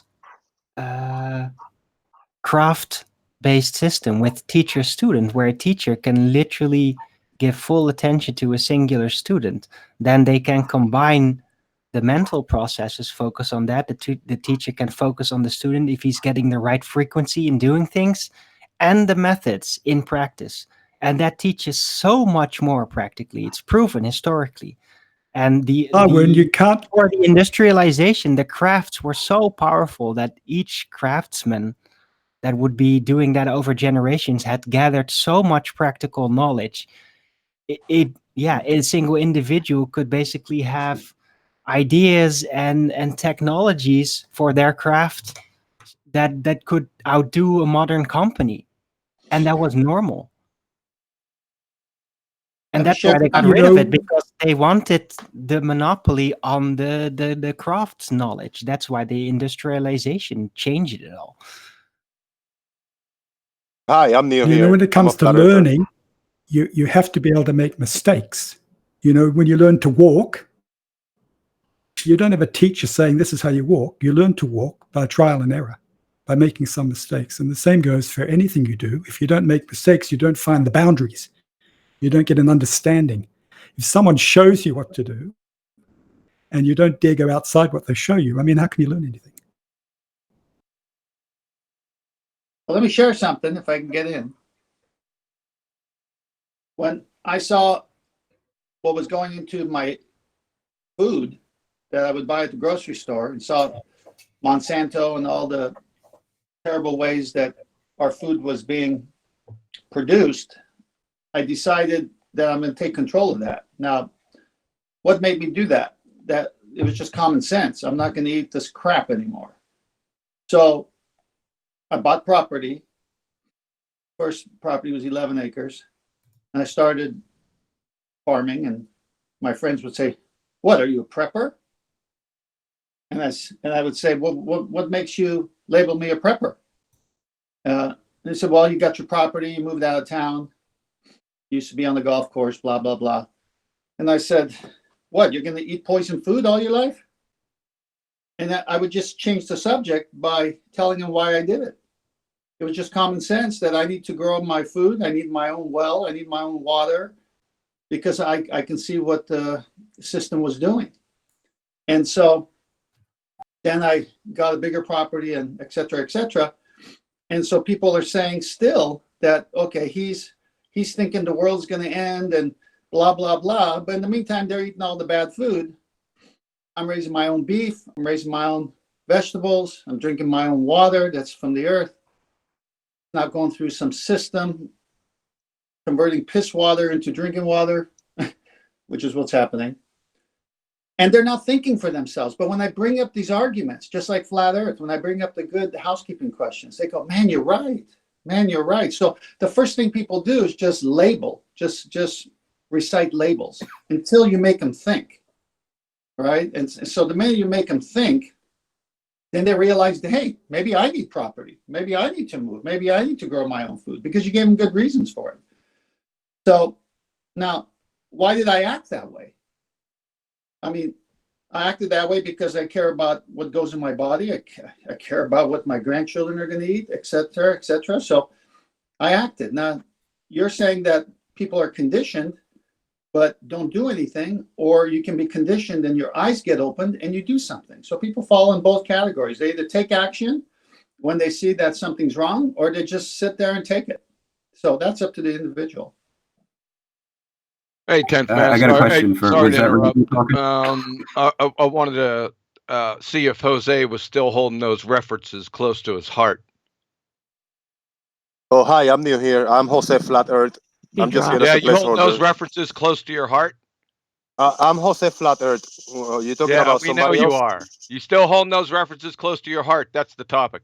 craft-based system with teacher-student, where a teacher can literally give full attention to a singular student. Then they can combine the mental processes, focus on that. The teacher can focus on the student if he's getting the right frequency in doing things, and the methods in practice. And that teaches so much more practically. It's proven historically. And when you can't, for the industrialization, the crafts were so powerful that each craftsman that would be doing that over generations had gathered so much practical knowledge. A single individual could basically have ideas and technologies for their craft that could outdo a modern company, and that was normal. And that's why they got rid of it, because they wanted the monopoly on the crafts knowledge. That's why the industrialization changed it all. Hi, I'm Neil here. When it comes to learning, you have to be able to make mistakes. When you learn to walk, you don't have a teacher saying this is how you walk. You learn to walk by trial and error, by making some mistakes. And the same goes for anything you do. If you don't make mistakes, you don't find the boundaries. You don't get an understanding. If someone shows you what to do and you don't dare go outside what they show you, how can you learn anything? Well, let me share something if I can get in. When I saw what was going into my food that I would buy at the grocery store and saw Monsanto and all the terrible ways that our food was being produced, I decided that I'm going to take control of that. Now, what made me do that? That it was just common sense. I'm not going to eat this crap anymore. So I bought property. First property was 11 acres. And I started farming, and my friends would say, "What, are you a prepper?" And I would say, "Well, what makes you label me a prepper?" They said, "Well, you got your property, you moved out of town. Used to be on the golf course, blah, blah, blah." And I said, "What, you're going to eat poison food all your life?" And I would just change the subject by telling them why I did it. It was just common sense that I need to grow my food. I need my own well. I need my own water, because I can see what the system was doing. And so then I got a bigger property and et cetera, et cetera. And so people are saying still that, okay, he's thinking the world's going to end and blah, blah, blah. But in the meantime, they're eating all the bad food. I'm raising my own beef. I'm raising my own vegetables. I'm drinking my own water that's from the earth. Not going through some system, converting piss water into drinking water, which is what's happening. And they're not thinking for themselves. But when I bring up these arguments, just like flat earth, when I bring up the good housekeeping questions, they go, "Man, you're right. Man, you're right." So the first thing people do is just label, just recite labels until you make them think, right? And so the minute you make them think, then they realize that, hey, maybe I need property. Maybe I need to move. Maybe I need to grow my own food, because you gave them good reasons for it. So now, why did I act that way? I mean, I acted that way because I care about what goes in my body. I care about what my grandchildren are going to eat, et cetera, et cetera. So I acted. Now, you're saying that people are conditioned, but don't do anything, or you can be conditioned and your eyes get opened and you do something. So people fall in both categories. They either take action when they see that something's wrong, or they just sit there and take it. So that's up to the individual. Hey, 10th man. I got a question for. Sorry Was to that interrupt. talking? I wanted to see if Jose was still holding those references close to his heart. Oh, hi, I'm new here. I'm Jose Flat Earth. I'm just here as Yeah, a you hold those placeholder. references close to your heart? I'm Jose Flat Earth. You talking Yeah, about we know somebody you else? are. You still holding those references close to your heart? That's the topic.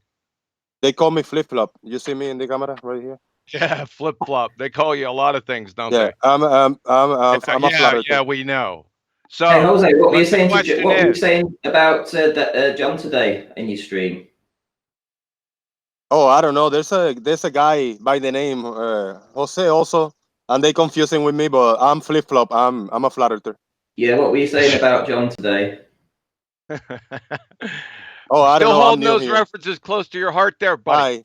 They call me Flip Flop. You see me in the camera right here? Yeah, flip flop. They call you a lot of things, don't Yeah, they? I'm a Flat Earther. Yeah, we know. So, Hey Jose, what were you saying? question What were you is, saying about John today in your stream? Oh, I don't know. There's a guy by the name Jose also, and they confusing with me, but I'm Flip Flop. I'm a Flat Earther. Yeah, what were you saying about John today? Oh, I don't still know. I'm holding new those here. references close to your heart there, buddy. Hi,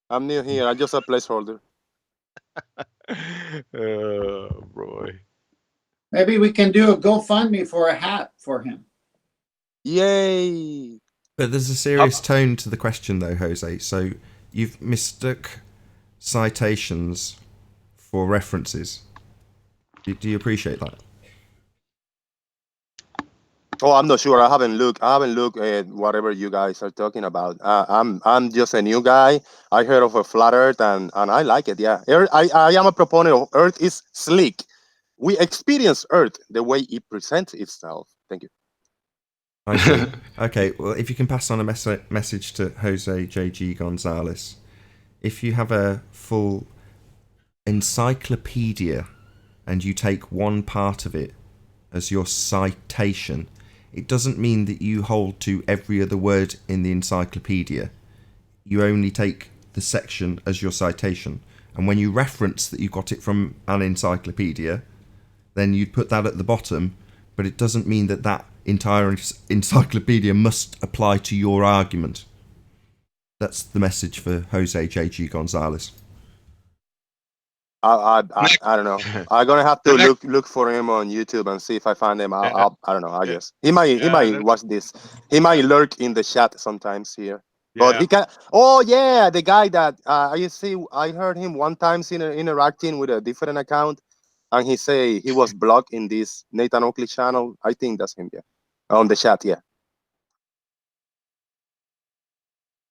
I'm new here. I'm just a placeholder. Oh, boy. Maybe we can do a GoFundMe for a hat for him. Yay! But there's a serious tone to the question, though, Jose. So you've mistook citations for references. Do you appreciate that? Oh, I'm not sure. I haven't looked at whatever you guys are talking about. I'm just a new guy. I heard of a flat Earth and I like it. Yeah, I am a proponent of Earth is slick. We experience Earth the way it presents itself. Thank you. I see. Okay, well, if you can pass on a message to Jose J.G. Gonzalez, if you have a full encyclopedia and you take one part of it as your citation, it doesn't mean that you hold to every other word in the encyclopedia. You only take the section as your citation. And when you reference that you got it from an encyclopedia, then you'd put that at the bottom, but it doesn't mean that that entire encyclopedia must apply to your argument. That's the message for Jose J.G. Gonzalez. I don't know. I'm gonna have to look for him on YouTube and see if I find him. I don't know. I guess he might watch this. He might lurk in the chat sometimes here. But he can. Oh yeah, the guy that I heard him one time interacting with a different account, and he say he was blocked in this Nathan Oakley channel. I think that's him. Yeah, on the chat. Yeah.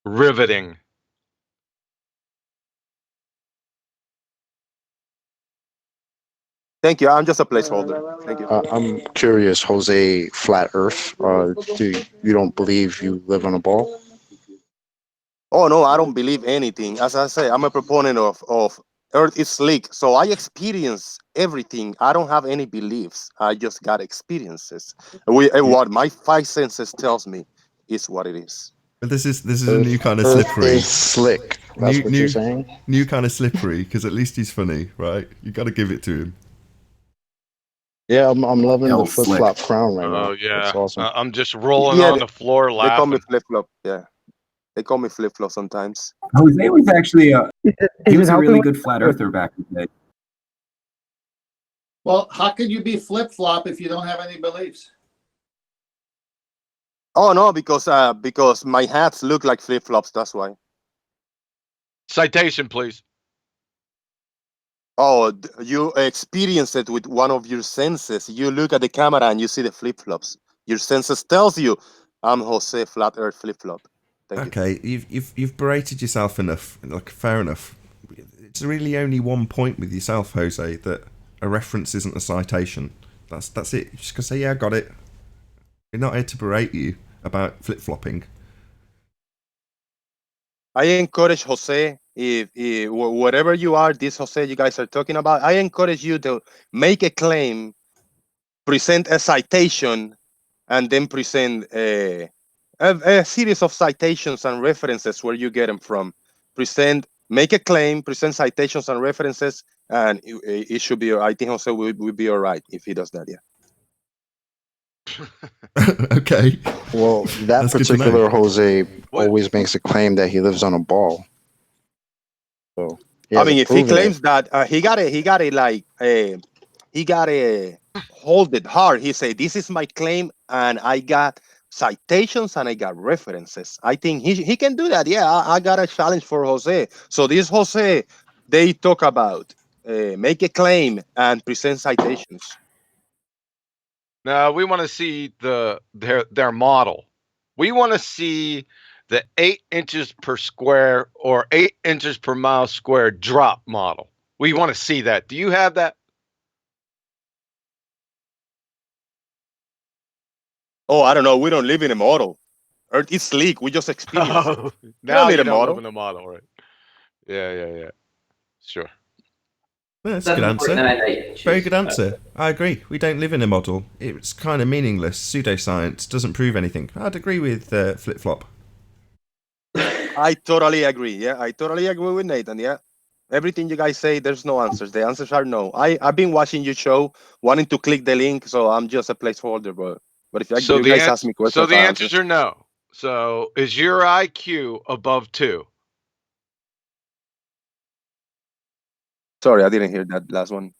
Riveting. Thank you. I'm just a placeholder. Thank you. I'm curious, Jose Flat Earth. You don't believe you live on a ball? Oh no, I don't believe anything. As I say, I'm a proponent of Earth is slick, so I experience everything. I don't have any beliefs. I just got experiences. What my five senses tells me is what it is. But this is a new kind of slippery. Earth is slick. That's what you're saying? New kind of slippery, because at least he's funny, right? You got to give it to him. Yeah, I'm loving the flip-flop crown right now. Oh, yeah. That's awesome. I'm just rolling on the floor laughing. They call me flip-flop, yeah. They call me flip-flop sometimes. Jose was actually he was a really good flat earther back in the day. Well, how could you be flip-flop if you don't have any beliefs? Oh no, because my hats look like flip-flops, that's why. Citation, please. Oh, you experience it with one of your senses. You look at the camera and you see the flip-flops. Your senses tells you, I'm Jose Flat Earth Flip-Flop. Okay, you've berated yourself enough. Like, fair enough. It's really only one point with yourself, Jose, that a reference isn't a citation. That's it. You're just gonna say, yeah, I got it. We're not here to berate you about flip-flopping. I encourage Jose, if whatever you are, this Jose you guys are talking about, I encourage you to make a claim, present a citation, and then present a series of citations and references where you get them from. Make a claim, present citations and references, and it should be. I think Jose will be all right if he does that. Yeah. Okay. Well, that That's good to know. particular Jose always makes a claim that he lives on a ball. So I mean, if he proven it. claims that he got it hold it hard. He say, "This is my claim, and I got citations and I got references." I think he can do that. Yeah, I got a challenge for Jose. So this Jose, they talk about make a claim and present citations. No, we want to see their model. We want to see the 8 inches per square or 8 inches per mile square drop model. We want to see that. Do you have that? Oh, I don't know. We don't live in a model. Earth is sleek. We just experience it. Now you need a don't model. live in a model, right? Yeah. Sure. No, that's a good answer. 7.98 inches. Very good answer. I agree. We don't live in a model. It's kind of meaningless. Pseudoscience doesn't prove anything. I'd agree with Flip Flop. I totally agree. Yeah, I totally agree with Nathan. Yeah, everything you guys say, there's no answers. The answers are no. I've been watching your show, wanting to click the link, so I'm just a placeholder. But if you guys ask me questions, so the I'll answers answer. are no. So is your IQ above 2? Sorry, I didn't hear that last one.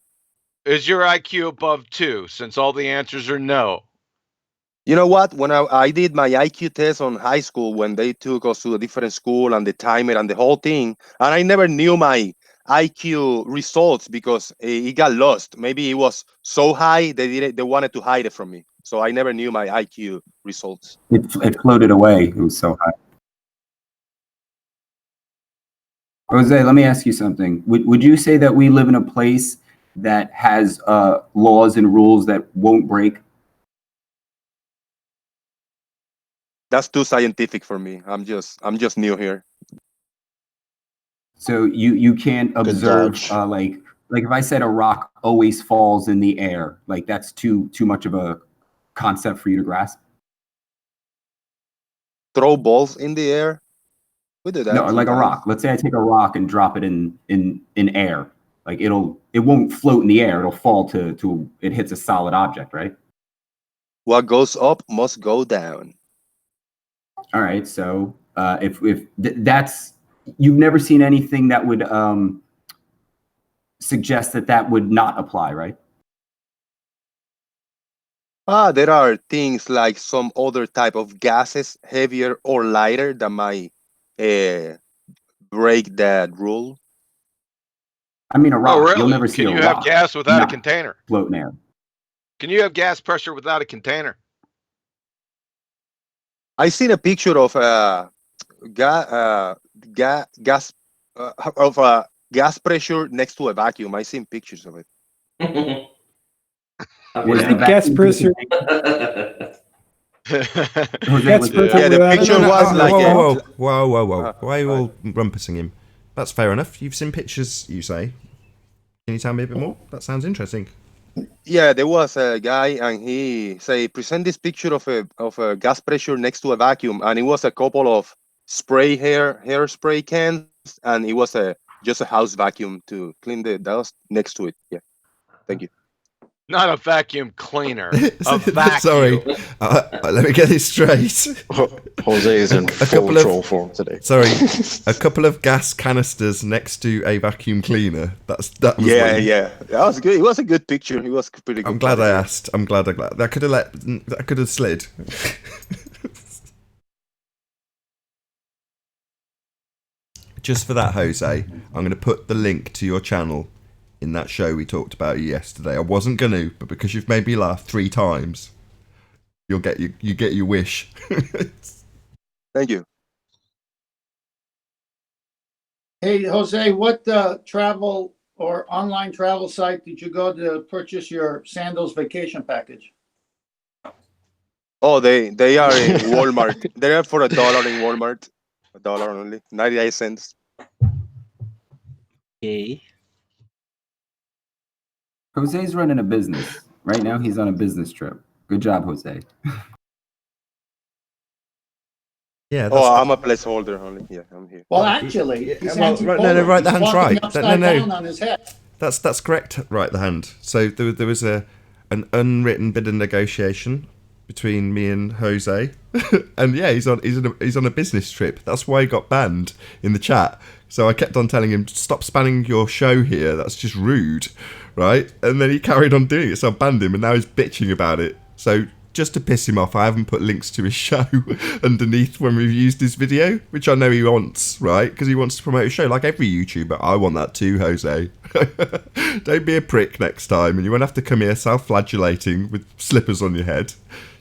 Is your IQ above 2? Since all the answers are no. You know what? When I did my IQ test on high school, when they took us to a different school and the timer and the whole thing, and I never knew my IQ results because it got lost. Maybe it was so high they wanted to hide it from me, so I never knew my IQ results. It floated away. It was so high. Jose, let me ask you something. Would you say that we live in a place that has laws and rules that won't break? That's too scientific for me. I'm just new here. So you can't observe like if I said a rock always falls in the air, like that's too much of a concept for you to grasp. Throw balls in the air. We do that. No, like a rock. Let's say I take a rock and drop it in air. Like it won't float in the air. It'll fall to it hits a solid object, right? What goes up must go down. All right. So if that's, you've never seen anything that would suggest that would not apply, right? There are things like some other type of gases, heavier or lighter, that might break that rule. I mean, a rock. Oh, really? You'll never see Can a you rock have gas without a container? Float in air. Can you have gas pressure without a container? I seen a picture of gas pressure next to a vacuum. I seen pictures of it. Was the gas pressure? Gas pressure. Yeah, the picture was like whoa. Why are you all rumpusing him? That's fair enough. You've seen pictures, you say. Can you tell me a bit more? That sounds interesting. Yeah, there was a guy, and he say present this picture of a gas pressure next to a vacuum, and it was a couple of hairspray cans, and it was just a house vacuum to clean the dust next to it. Yeah, thank you. Not a vacuum cleaner. A vacuum. Sorry, let me get this straight. Jose is in full troll form today. Sorry, a couple of gas canisters next to a vacuum cleaner. That was Yeah. That was good. It was a good picture. It was pretty good. I'm glad I asked. I'm glad. That could have slid. Just for that, Jose, I'm going to put the link to your channel in that show we talked about yesterday. I wasn't going to, but because you've made me laugh 3 times, you get your wish. Thank you. Hey, Jose, what travel or online travel site did you go to purchase your sandals vacation package? Oh, they are in Walmart. They are for $1 in Walmart. $1 only, 98 cents. Okay. Jose's running a business. Right now, he's on a business trip. Good job, Jose. Yeah. I'm a placeholder only. Yeah, I'm here. Well, actually, right the hand's right. Down on his head. That's correct. Right the hand. So there was an unwritten bit of negotiation between me and Jose, and yeah, he's on a business trip. That's why he got banned in the chat. So I kept on telling him, stop spanning your show here. That's just rude, right? And then he carried on doing it, so I banned him, and now he's bitching about it. So just to piss him off, I haven't put links to his show underneath when we've used his video, which I know he wants, right? Because he wants to promote his show, like every YouTuber. I want that too, Jose. Don't be a prick next time, and you won't have to come here self-flagellating with slippers on your head.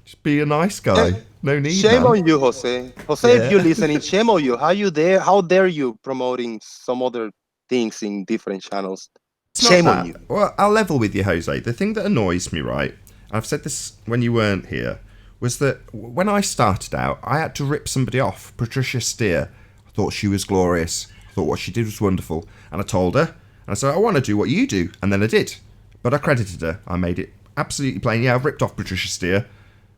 Just be a nice guy. No need. Shame man. on you, Jose. Jose, if you're listening, shame on you. How dare you promoting some other things in different channels? It's Shame not on that. you. Well, I'll level with you, Jose. The thing that annoys me, right? I've said this when you weren't here, was that when I started out, I had to rip somebody off. Patricia Steer. I thought she was glorious. I thought what she did was wonderful. And I told her, and I said, I want to do what you do. And then I did. But I credited her. I made it absolutely plain. Yeah, I've ripped off Patricia Steer.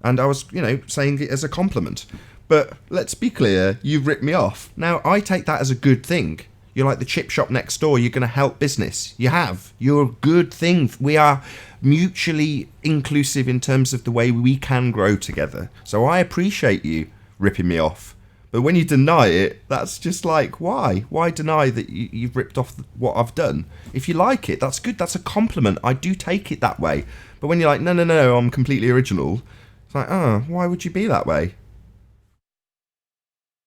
And I was, saying it as a compliment. But let's be clear, you've ripped me off. Now, I take that as a good thing. You're like the chip shop next door. You're going to help business. You have. You're a good thing. We are mutually inclusive in terms of the way we can grow together. So I appreciate you ripping me off. But when you deny it, that's just like, why? Why deny that you've ripped off what I've done? If you like it, that's good. That's a compliment. I do take it that way. But when you're like, no, I'm completely original. It's like, why would you be that way?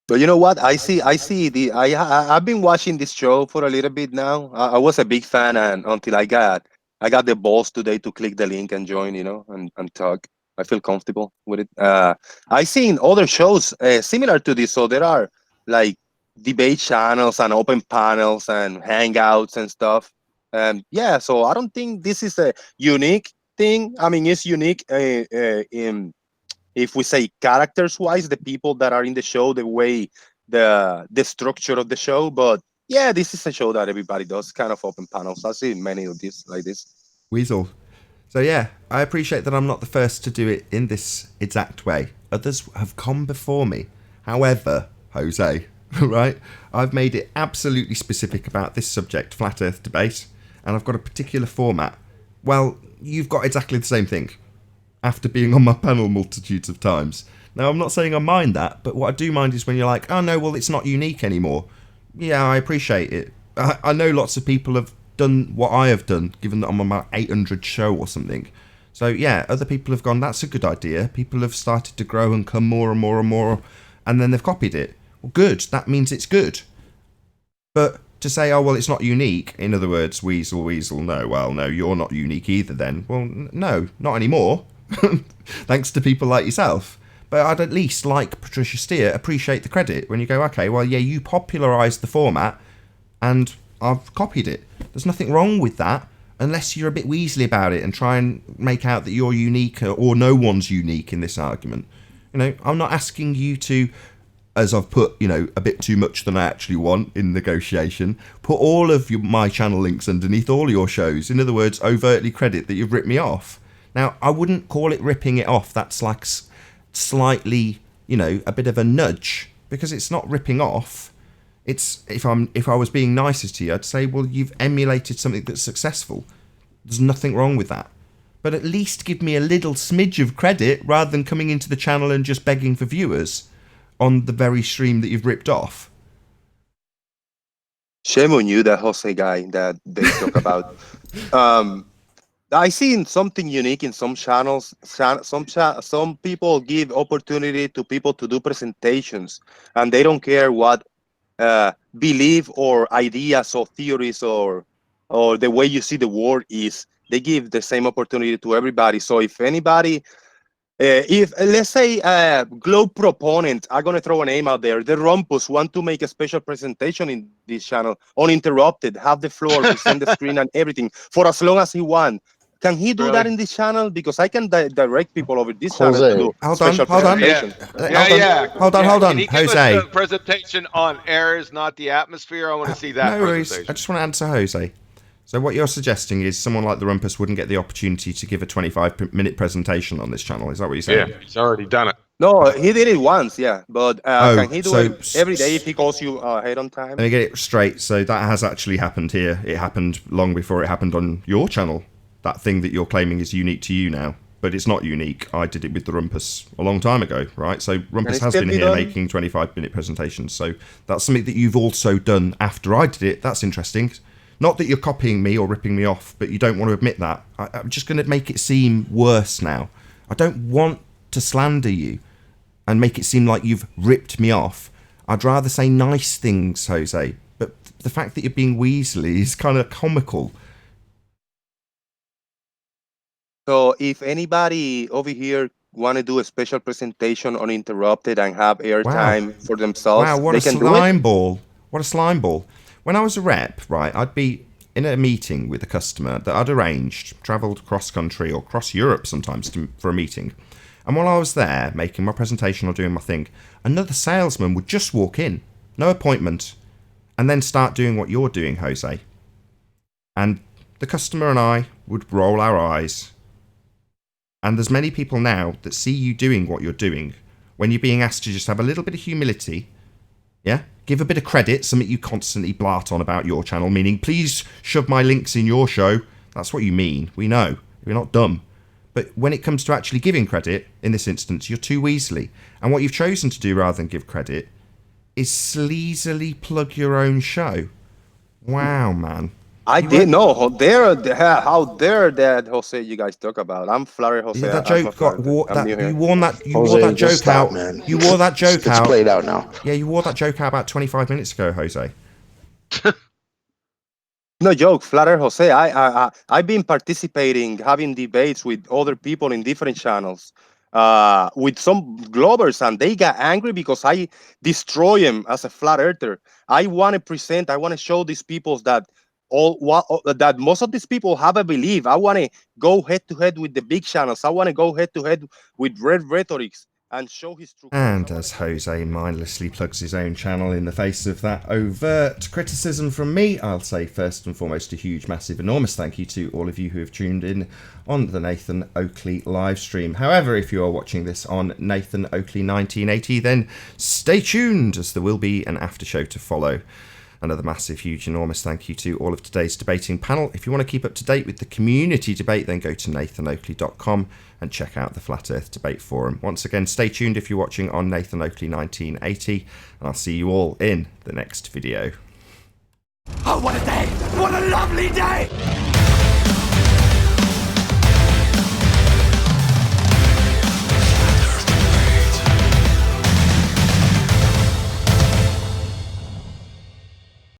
But you know what? I've been watching this show for a little bit now. I was a big fan, and until I got the balls today to click the link and join, and talk. I feel comfortable with it. I've seen other shows similar to this. So there are like debate channels and open panels and hangouts and stuff. Yeah, so I don't think this is a unique thing. I mean, it's unique in, if we say characters wise, the people that are in the show, the way the structure of the show. But yeah, this is a show that everybody does, kind of open panels. I've seen many of these like this. Weasel. So yeah, I appreciate that I'm not the first to do it in this exact way. Others have come before me. However, Jose, right, I've made it absolutely specific about this subject, flat earth debate, and I've got a particular format. Well, you've got exactly the same thing, after being on my panel multitudes of times. Now, I'm not saying I mind that, but what I do mind is when you're like, oh no, well, it's not unique anymore. Yeah, I appreciate it. I know lots of people have done what I have done, given that I'm on my 800 show or something. So yeah, other people have gone, that's a good idea. People have started to grow and come more and more and more, and then they've copied it. Well, good. That means it's good. But to say, oh, well, it's not unique, in other words, Weasel, no, you're not unique either then. Well, no, not anymore. Thanks to people like yourself. But I'd at least, like Patricia Steer, appreciate the credit when you go, okay, well, yeah, you popularised the format and I've copied it. There's nothing wrong with that, unless you're a bit weaselly about it and try and make out that you're unique or no one's unique in this argument. I'm not asking you to, as I've put, a bit too much than I actually want in negotiation, put all of my channel links underneath all your shows. In other words, overtly credit that you've ripped me off. Now, I wouldn't call it ripping it off. That's like slightly, a bit of a nudge, because it's not ripping off. It's if I was being nicer to you, I'd say, well, you've emulated something that's successful. There's nothing wrong with that. But at least give me a little smidge of credit rather than coming into the channel and just begging for viewers on the very stream that you've ripped off. Shame on you, that Jose guy that they talk about. I seen something unique in some channels. Some people give opportunity to people to do presentations, and they don't care what belief or ideas or theories or the way you see the world is. They give the same opportunity to everybody. So if anybody, if let's say globe proponents, I'm gonna throw a name out there, the Rumpus want to make a special presentation in this channel, uninterrupted, have the floor, present the screen and everything for as long as he wants. Can he do that in this channel? Because I can direct people over this channel to do special presentation. Hold on, Can you give Jose. us a presentation on errors, not the atmosphere? I want to see that No worries. presentation. I just want to answer Jose. So what you're suggesting is someone like the Rumpus wouldn't get the opportunity to give a 25-minute presentation on this channel. Is that what you're saying? Yeah, he's already done it. No, he did it once, yeah. But can he do it every day if he calls you ahead on time? Let me get it straight. So that has actually happened here. It happened long before it happened on your channel. That thing that you're claiming is unique to you now. but it's not unique. I did it with the Rumpus a long time ago, right? So Rumpus it has still been be here done? making 25-minute presentations. So that's something that you've also done after I did it. That's interesting. Not that you're copying me or ripping me off, but you don't want to admit that. I'm just going to make it seem worse now. I don't want to slander you and make it seem like you've ripped me off. I'd rather say nice things, Jose. But the fact that you're being weaselly is kind of comical. So if anybody over here want to do a special presentation uninterrupted and have airtime for themselves, Wow, what they a can do it. slime ball. What a slime ball. When I was a rep, right, I'd be in a meeting with a customer that I'd arranged, travelled cross country or cross Europe sometimes for a meeting. And while I was there making my presentation or doing my thing, another salesman would just walk in, no appointment, and then start doing what you're doing, Jose. And the customer and I would roll our eyes. And there's many people now that see you doing what you're doing when you're being asked to just have a little bit of humility, yeah? Give a bit of credit, something you constantly blart on about your channel, meaning please shove my links in your show. That's what you mean. We know. You're not dumb. But when it comes to actually giving credit, in this instance, you're too weaselly. And what you've chosen to do rather than give credit is sleazily plug your own show. Wow, man. I didn't know how dare that Jose you guys talk about. I'm flattered, Jose. Yeah, that joke got you wore that Jose, just joke stop, out. man. You wore that joke It's out. played out now. Yeah, you wore that joke out about 25 minutes ago, Jose. No joke, flatter Jose. I've been participating, having debates with other people in different channels, with some Globers, and they got angry because I destroy them as a flat earther. I want to show these people that that most of these people have a belief. I want to go head to head with the big channels. I want to go head to head with rhetorics and show his true. And as Jose mindlessly plugs his own channel in the face of that overt criticism from me, I'll say first and foremost a huge, massive, enormous thank you to all of you who have tuned in on the Nathan Oakley live stream. However, if you are watching this on Nathan Oakley 1980, then stay tuned, as there will be an after show to follow. Another massive, huge, enormous thank you to all of today's debating panel. If you want to keep up to date with the community debate, then go to nathanoakley.com and check out the Flat Earth Debate Forum. Once again, stay tuned if you're watching on Nathan Oakley 1980, and I'll see you all in the next video. Oh, what a day! What a lovely day!